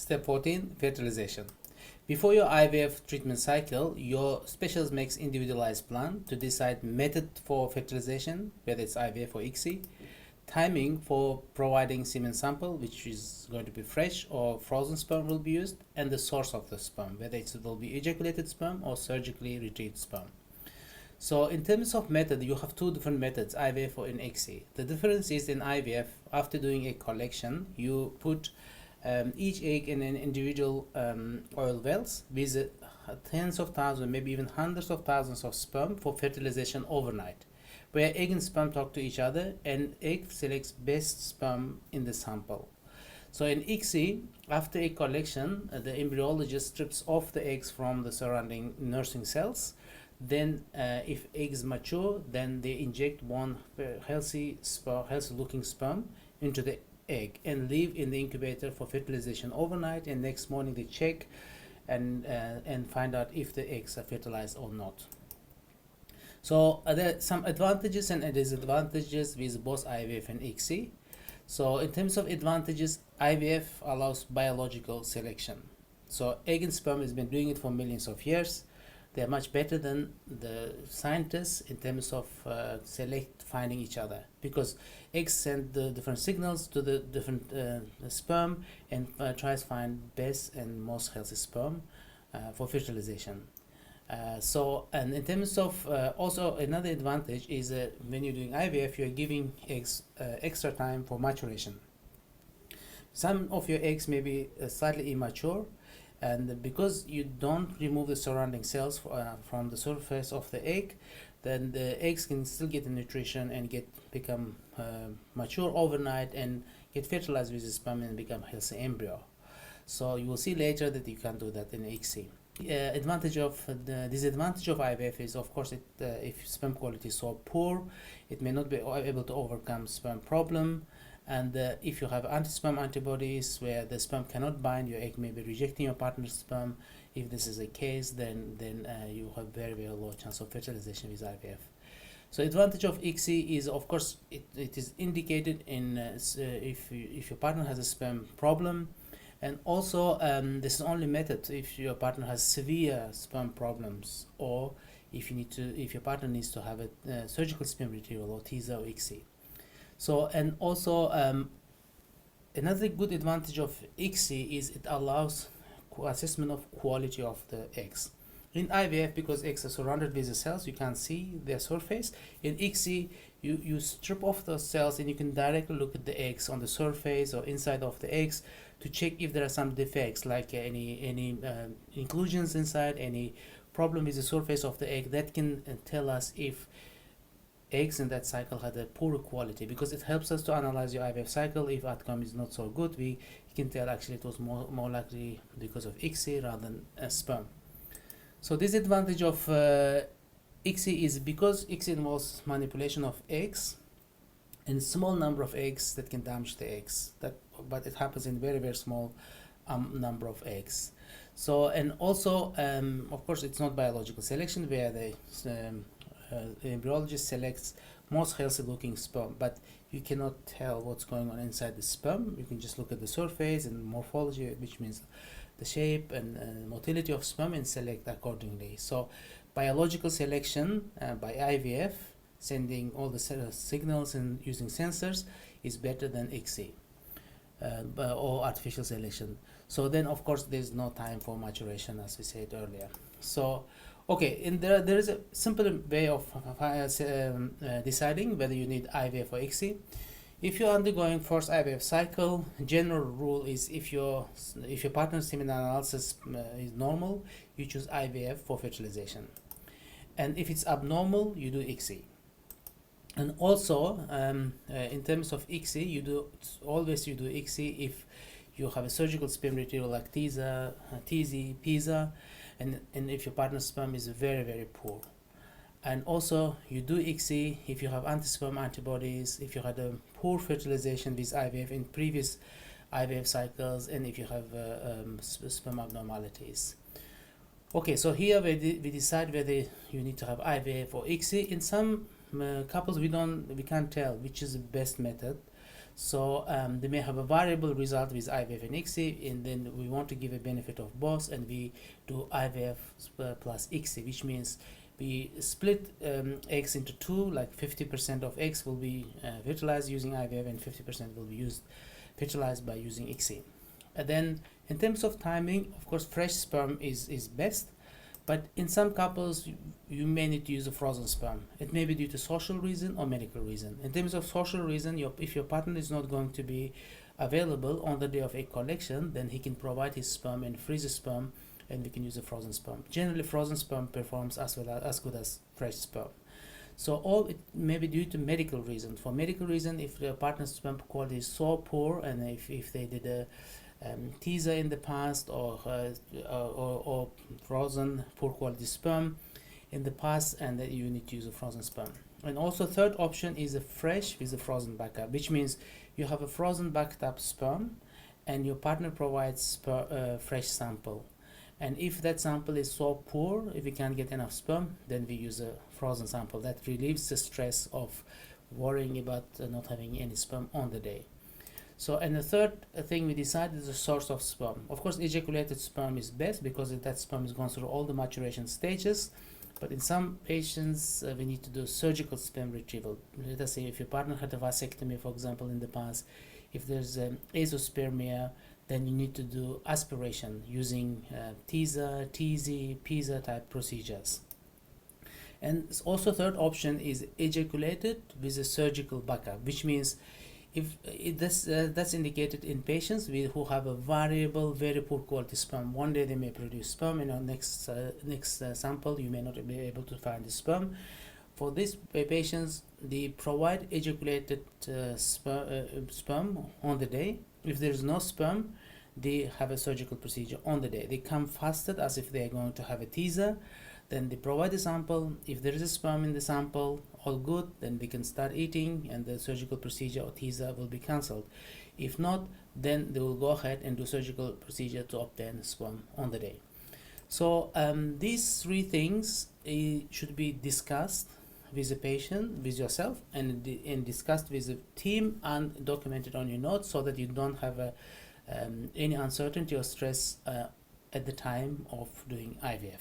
Step 14, fertilization. Before your IVF treatment cycle, your specialist makes individualized plan to decide method for fertilization, whether it's IVF or ICSI, timing for providing semen sample, which is going to be fresh or frozen sperm will be used, and the source of the sperm, whether it will be ejaculated sperm or surgically retrieved sperm. So in terms of method, you have two different methods, IVF or in ICSI. The difference is in IVF, after doing a collection, you put each egg in an individual oil wells with tens of thousands, maybe even hundreds of thousands of sperm for fertilization overnight, where egg and sperm talk to each other and egg selects best sperm in the sample. So in ICSI, after egg collection, the embryologist strips off the eggs from the surrounding nursing cells. Then if eggs mature, then they inject one healthy looking sperm into the egg and leave in the incubator for fertilization overnight, and next morning they check and find out if the eggs are fertilized or not. So there are some advantages and disadvantages with both IVF and ICSI. So in terms of advantages, IVF allows biological selection. So egg and sperm has been doing it for millions of years. They are much better than the scientists in terms of finding each other, because eggs send the different signals to the different sperm and tries to find best and most healthy sperm for fertilization. And in terms of also another advantage is when you're doing IVF, you're giving eggs extra time for maturation. Some of your eggs may be slightly immature, and because you don't remove the surrounding cells from the surface of the egg, then the eggs can still get the nutrition and become mature overnight and get fertilized with the sperm and become a healthy embryo. So you will see later that you can do that in ICSI. Disadvantage of IVF is, of course, if sperm quality is so poor, it may not be able to overcome sperm problem. And if you have anti-sperm antibodies where the sperm cannot bind, your egg may be rejecting your partner's sperm. If this is the case, then you have very, very low chance of fertilization with IVF. So advantage of ICSI is, of course, it is indicated in if your partner has a sperm problem, and also this is only method if your partner has severe sperm problems, or if your partner needs to have a surgical sperm retrieval or TISA or ICSI. So, and also another good advantage of ICSI is it allows assessment of quality of the eggs. In IVF, because eggs are surrounded with the cells, you can't see their surface. In ICSI, you strip off those cells and you can directly look at the eggs on the surface or inside of the eggs to check if there are some defects, like any inclusions inside, any problem with the surface of the egg. That can tell us if eggs in that cycle had a poor quality, because it helps us to analyze your IVF cycle. If outcome is not so good, we can tell actually it was more likely because of ICSI rather than sperm. So disadvantage of ICSI is because ICSI involves manipulation of eggs and small number of eggs that can damage the eggs. But it happens in very, very small number of eggs. So, and also of course it's not biological selection where the embryologist selects most healthy looking sperm, but you cannot tell what's going on inside the sperm. You can just look at the surface and morphology, which means the shape and motility of sperm, and select accordingly. So biological selection by IVF, sending all the signals and using sensors, is better than ICSI or artificial selection. So then of course there's no time for maturation, as we said earlier. So okay, and there is a simple way of deciding whether you need IVF or ICSI. If you're undergoing first IVF cycle, general rule is if your partner's semen analysis is normal, you choose IVF for fertilization, and if it's abnormal, you do ICSI. And also in terms of ICSI, you do ICSI if you have a surgical sperm retrieval like TISA, TZ, PISA, and if your partner's sperm is very, very poor. And also you do ICSI if you have anti-sperm antibodies, if you had a poor fertilization with IVF in previous IVF cycles, and if you have sperm abnormalities. Okay, so here we decide whether you need to have IVF or ICSI. In some couples we can't tell which is the best method. So they may have a variable result with IVF and ICSI, and then we want to give a benefit of both, and we do IVF plus ICSI, which means we split eggs into two, like 50% of eggs will be fertilized using IVF and 50% will be fertilized by using ICSI. And then in terms of timing, of course, fresh sperm is best, but in some couples, you may need to use a frozen sperm. It may be due to social reason or medical reason. In terms of social reason, if your partner is not going to be available on the day of egg collection, then he can provide his sperm and freeze the sperm, and we can use a frozen sperm. Generally, frozen sperm performs as good as fresh sperm. So all it may be due to medical reason. For medical reason, if the partner's sperm quality is so poor, and if they did a teaser in the past, or frozen poor quality sperm in the past, and that you need to use a frozen sperm. And also third option is a fresh with a frozen backup, which means you have a frozen backed up sperm and your partner provides fresh sample. And if that sample is so poor, if we can't get enough sperm, then we use a frozen sample. That relieves the stress of worrying about not having any sperm on the day. So, and the third thing we decided is the source of sperm. Of course, ejaculated sperm is best because that sperm is gone through all the maturation stages. But in some patients, we need to do surgical sperm retrieval. Let us say if your partner had a vasectomy, for example, in the past, if there's azoospermia, then you need to do aspiration using teaser, TZ, PISA type procedures. And also third option is ejaculated with a surgical backup, which means if that's indicated in patients who have a variable, very poor quality sperm. One day they may produce sperm, and on next sample you may not be able to find the sperm. For these patients, they provide ejaculated sperm on the day. If there is no sperm, they have a surgical procedure on the day. They come fasted as if they are going to have a teaser. Then they provide the sample. If there is a sperm in the sample, all good, then they can start eating and the surgical procedure or teaser will be cancelled. If not, then they will go ahead and do surgical procedure to obtain sperm on the day. So these three things should be discussed with the patient, with yourself, and discussed with the team and documented on your notes so that you don't have any uncertainty or stress at the time of doing IVF.